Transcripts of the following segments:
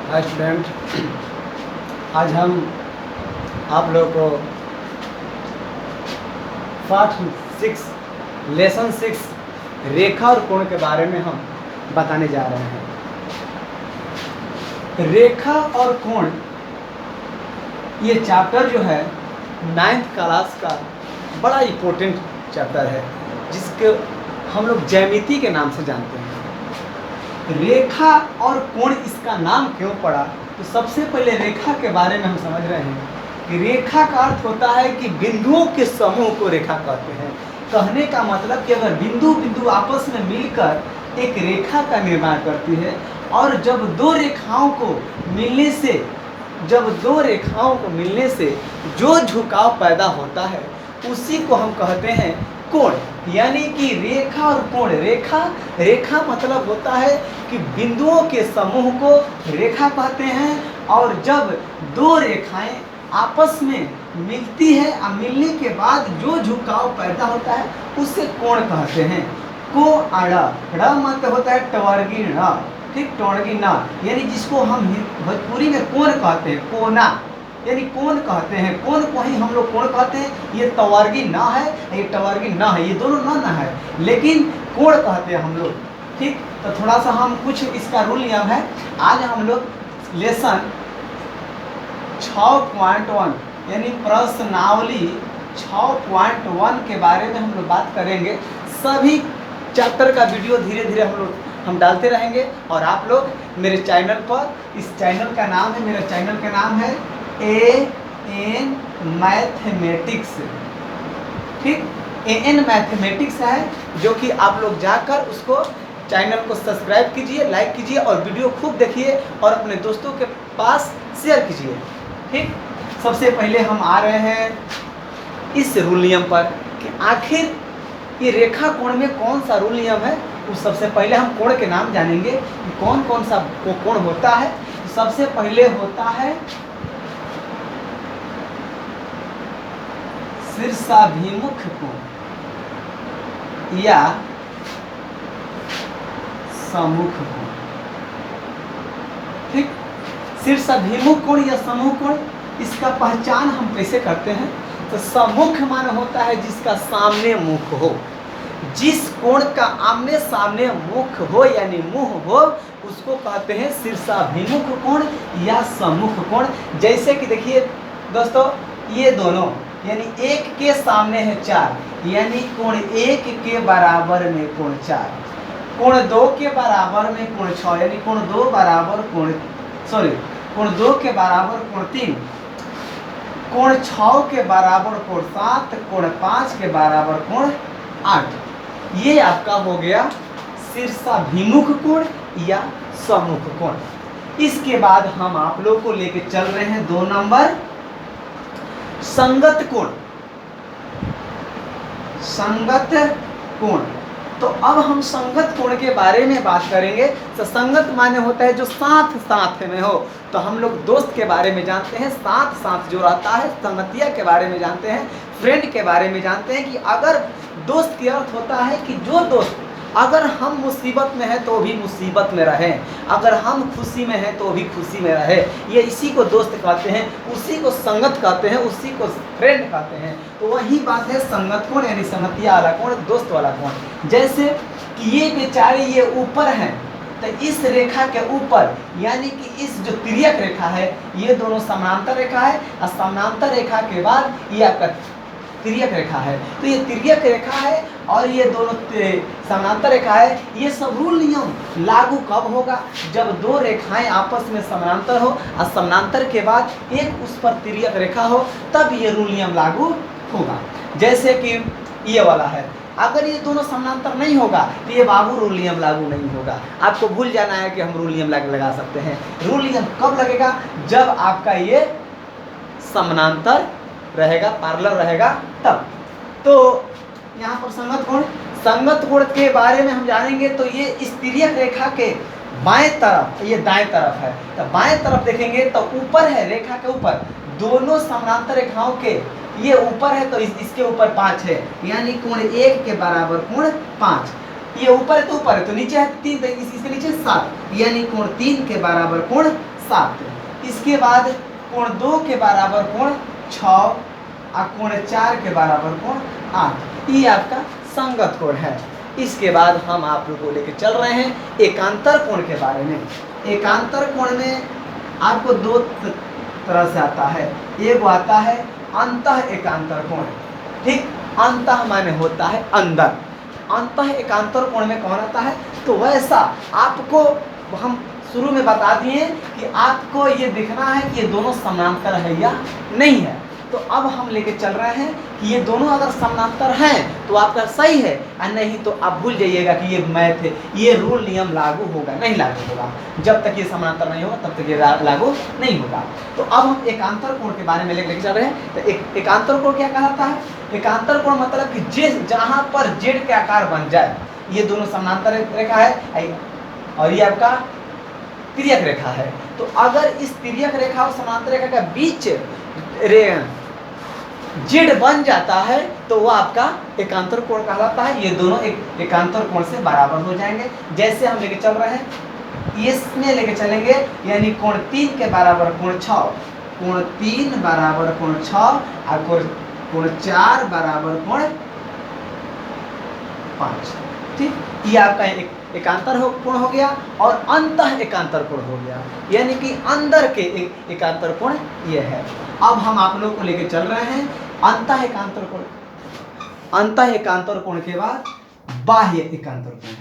Hi student, आज हम आप लोगों को पार्ट 6 लेसन 6 रेखा और कोण के बारे में हम बताने जा रहे हैं। रेखा और कोण ये चैप्टर जो है 9th क्लास का बड़ा इम्पोर्टेंट चैप्टर है, जिसके हम लोग ज्यामिति के नाम से जानते हैं। रेखा और कोण इसका नाम क्यों पड़ा, तो सबसे पहले रेखा के बारे में हम समझ रहे हैं कि रेखा का अर्थ होता है कि बिंदुओं के समूह को रेखा कहते हैं। कहने का मतलब कि अगर बिंदु बिंदु आपस में मिलकर एक रेखा का निर्माण करती है और जब दो रेखाओं को मिलने से जो झुकाव पैदा होता है उसी को हम कहते हैं कोण। यानी कि रेखा और कोण, रेखा मतलब होता है कि बिंदुओं के समूह को रेखा कहते हैं, और जब दो रेखाएं आपस में मिलती है और मिलने के बाद जो झुकाव पैदा होता है उसे कोण कहते हैं। को आड़ा ड़ मतलब होता है टवर्गी ण, ठीक, टवर्गी न, यानी जिसको हम भोजपुरी में कोण कहते हैं, कोना, यानी कोण कहते हैं। कोण को ही हम लोग कोण कहते हैं। ये तवर्गी न है, ये टवर्गी न है, ये दोनों न है, लेकिन कोण कहते हैं हम लोग, ठीक। तो थोड़ा सा हम कुछ इसका रूल नियम है। आज हम लोग लेसन 6.1 यानी प्रश्नावली 6.1 के बारे में हम लोग बात करेंगे। सभी चैप्टर का वीडियो धीरे धीरे हम डालते रहेंगे, और आप लोग मेरे चैनल पर, इस चैनल का नाम है, मेरे चैनल का नाम है AN मैथमेटिक्स, ठीक, AN मैथमेटिक्स है, जो कि आप लोग जाकर उसको चैनल को सब्सक्राइब कीजिए, लाइक कीजिए और वीडियो खूब देखिए और अपने दोस्तों के पास शेयर कीजिए, ठीक। सबसे पहले हम आ रहे हैं इस रूल नियम पर कि आखिर ये रेखा कोण में कौन सा रूल नियम है। तो सबसे पहले हम कोण के नाम जानेंगे कि कौन कौन सा कोण होता है। तो सबसे पहले होता है शीर्षाभिमुख कोण या सम्मुख कोण, ठीक। शीर्षाभिमुख कोण या सम्मुख कोण, इसका पहचान हम कैसे करते हैं। तो सम्मुख माने होता है जिसका सामने मुख हो, जिस कोण का आमने सामने मुख हो यानी मुंह हो, उसको कहते हैं शीर्षाभिमुख कोण या सम्मुख कोण। जैसे कि देखिए दोस्तों, ये दोनों यानी एक के सामने है 4, यानी कोण 1 के बराबर में कोण 4, कोण 2 के बराबर में कोण 6, यानी कोण 2 बराबर कोण 2 के बराबर कोण 3, कोण 6 के बराबर कोण 7, कोण 5 के बराबर कोण 8। ये आपका हो गया शीर्षाभिमुख कोण या सम्मुख कोण। इसके बाद हम आप लोगों को लेके चल रहे हैं 2 नंबर संगत कोण। संगत कोण, तो अब हम संगत कोण के बारे में बात करेंगे। तो संगत माने होता है जो साथ साथ में हो। तो हम लोग दोस्त के बारे में जानते हैं, साथ साथ जो रहता है, संगतिया के बारे में जानते हैं, फ्रेंड के बारे में जानते हैं कि अगर दोस्त का अर्थ होता है कि जो दोस्त अगर हम मुसीबत में हैं तो भी मुसीबत में रहें, अगर हम खुशी में हैं तो भी खुशी में रहे, ये इसी को दोस्त कहते हैं, उसी को संगत कहते हैं, उसी को फ्रेंड कहते हैं। तो वही बात है संगत कोण यानी संगतिया वाला कोण, दोस्त वाला कोण। जैसे कि ये बेचारे ये ऊपर हैं, तो इस रेखा के ऊपर यानी कि इस जो तिर्यक रेखा है, ये दोनों समानांतर रेखा है, और समानांतर रेखा के बाद ये आपका तिर्यक रेखा है। तो ये तिर्यक रेखा है और ये दोनों समानांतर रेखा है। ये सब रूल नियम लागू कब होगा, जब दो रेखाएं आपस में समानांतर हो और समानांतर के बाद एक उस पर तिर्यक रेखा हो, तब ये रूल नियम लागू होगा। जैसे कि ये वाला है, अगर ये दोनों समानांतर नहीं होगा तो ये बाबू रूल नियम लागू नहीं होगा। आपको भूल जाना है कि हम रूल नियम लगा सकते हैं। रूल नियम कब लगेगा, जब आपका ये समानांतर रहेगा, पैरेलल रहेगा, तब। तो यहाँ पर संगत कोण के बारे में हम जानेंगे। तो ये इस तिर्यक रेखा के बाएं तरफ, ये दाएं तरफ है, तो बाएं तरफ देखेंगे तो ऊपर है, रेखा के ऊपर दोनों समानांतर रेखाओं के ये ऊपर है, तो इसके ऊपर 5 है, यानी कोण 1 के बराबर कोण 5। ये ऊपर है तो ऊपर है, तो नीचे है 3, तो इसके नीचे 7, यानी कोण 3 के बराबर कोण 7। इसके बाद कोण 2 के बराबर कोण 6 और कोण 4 के बराबर कोण 8। ये आपका संगत कोण है। इसके बाद हम आप लोग को लेके चल रहे हैं एकांतर कोण के बारे में। एकांतर कोण में आपको दो तरह से आता है। एक आता है अंतः एकांतर कोण, ठीक। अंतः माने होता है अंदर। अंतः एकांतर कोण में कौन आता है, तो वैसा आपको हम शुरू में बता दिए कि आपको ये दिखना है कि ये दोनों समानांतर है या नहीं है। तो अब हम लेके चल रहे हैं कि ये दोनों अगर समानांतर हैं तो आपका सही है, और नहीं तो आप भूल जाइएगा कि ये मैथ है, ये रूल नियम लागू होगा नहीं लागू होगा। जब तक ये समानांतर नहीं होगा तब तक ये लागू नहीं होगा। तो अब हम एकांतर कोण के बारे में लेके चल रहे हैं। तो एकांतर कोण क्या कहलाता है? एकांतर कोण मतलब कि जिस जहां पर जेड के आकार बन जाए, ये दोनों समानांतर रेखा है और ये आपका तिर्यक रेखा है। तो अगर इस तिर्यक रेखा और समांतर रेखा का बीच जेड बन जाता है तो वो आपका एकांतर कोण कहलाता है। ये दोनों एकांतर कोण से बराबर हो जाएंगे। जैसे हम लेके चल रहे हैं इसमें लेके चलेंगे, यानी कोण 3 के बराबर कोण 6, कोण 3 बराबर कोण 6 और कोण 4 बराबर कोण 5, ठीक। ये आपका एकांतर कोण हो गया और अंतः एकांतर कोण हो गया, यानी कि अंदर के एकांतर कोण ये है। अब हम आप लोग को लेके चल रहे हैं अंतः एकांतर कोण। अंतः एकांतर कोण के बाद बाह्य एकांतर कोण।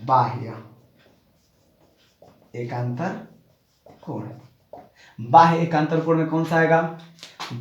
बाह्य एकांतर कोण, बाह्य एकांतर कोण में कौन सा आएगा?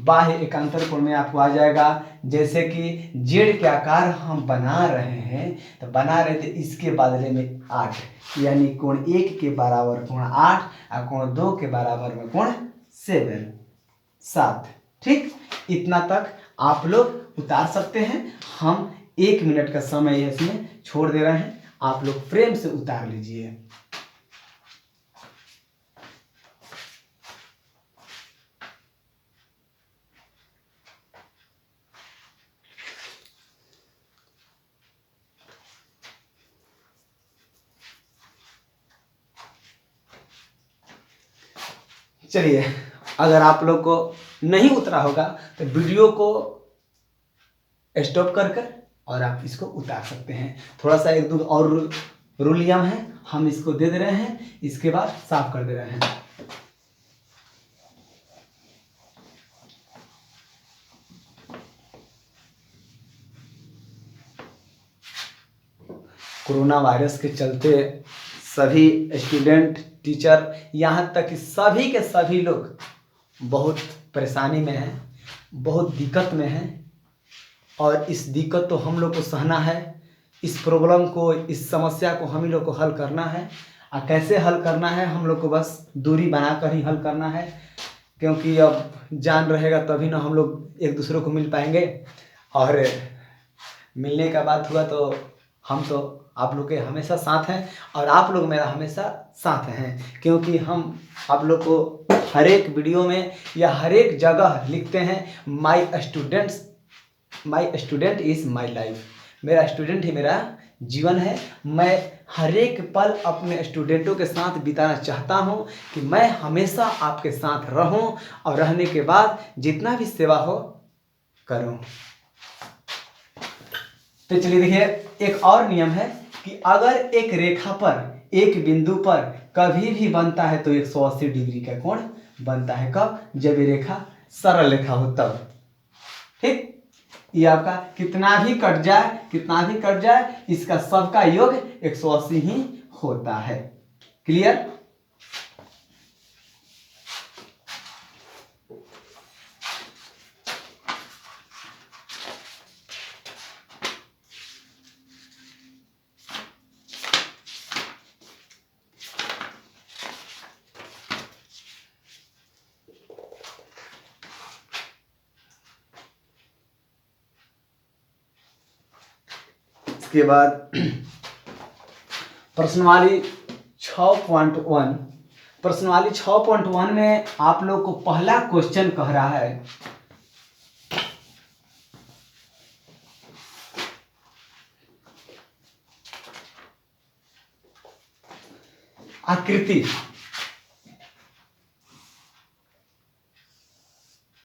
बाह्य एकांतर कोण में आपको आ जाएगा, जैसे कि जेड के आकार हम बना रहे हैं, तो बना रहे थे इसके बदले में 8, यानी कोण 1 के बराबर कोण 8 और कोण 2 के बराबर में कोण 7, ठीक। इतना तक आप लोग उतार सकते हैं। हम 1 मिनट का समय इसमें छोड़ दे रहे हैं, आप लोग फ्रेम से उतार लीजिए। चलिए, अगर आप लोग को नहीं उतरा होगा तो वीडियो को स्टॉप कर और आप इसको उतार सकते हैं। थोड़ा सा एक दो और रूल नियम है, हम इसको दे रहे हैं, इसके बाद साफ कर दे रहे हैं। कोरोना वायरस के चलते सभी स्टूडेंट, टीचर, यहाँ तक कि सभी के सभी लोग बहुत परेशानी में हैं, बहुत दिक्कत में हैं। और इस दिक्कत तो हम लोग को सहना है। इस प्रॉब्लम को, इस समस्या को हम ही लोग को हल करना है। और कैसे हल करना है? हम लोग को बस दूरी बनाकर ही हल करना है, क्योंकि अब जान रहेगा तभी ना हम लोग एक दूसरे को मिल पाएंगे। और मिलने का बात हुआ तो हम तो आप लोग के हमेशा साथ हैं और आप लोग मेरा हमेशा साथ हैं, क्योंकि हम आप लोग को हर एक वीडियो में या हर एक जगह लिखते हैं my student is my life. मेरा स्टूडेंट ही मेरा जीवन है। मैं हर एक पल अपने स्टूडेंटों के साथ बिताना चाहता हूं कि मैं हमेशा आपके साथ रहूं और रहने के बाद जितना भी सेवा हो करूं। तो चलिए देखिए, एक और नियम है कि अगर एक रेखा पर, एक बिंदु पर कभी भी बनता है तो 180 डिग्री का कोण बनता है। कब? जब ये रेखा सरल रेखा हो तब, ठीक। ये आपका कितना भी कट जाए इसका सबका योग 180 ही होता है। क्लियर? इसके बाद प्रश्नवाली 6.1, प्रश्नवाली 6.1 में आप लोग को पहला क्वेश्चन कह रहा है आकृति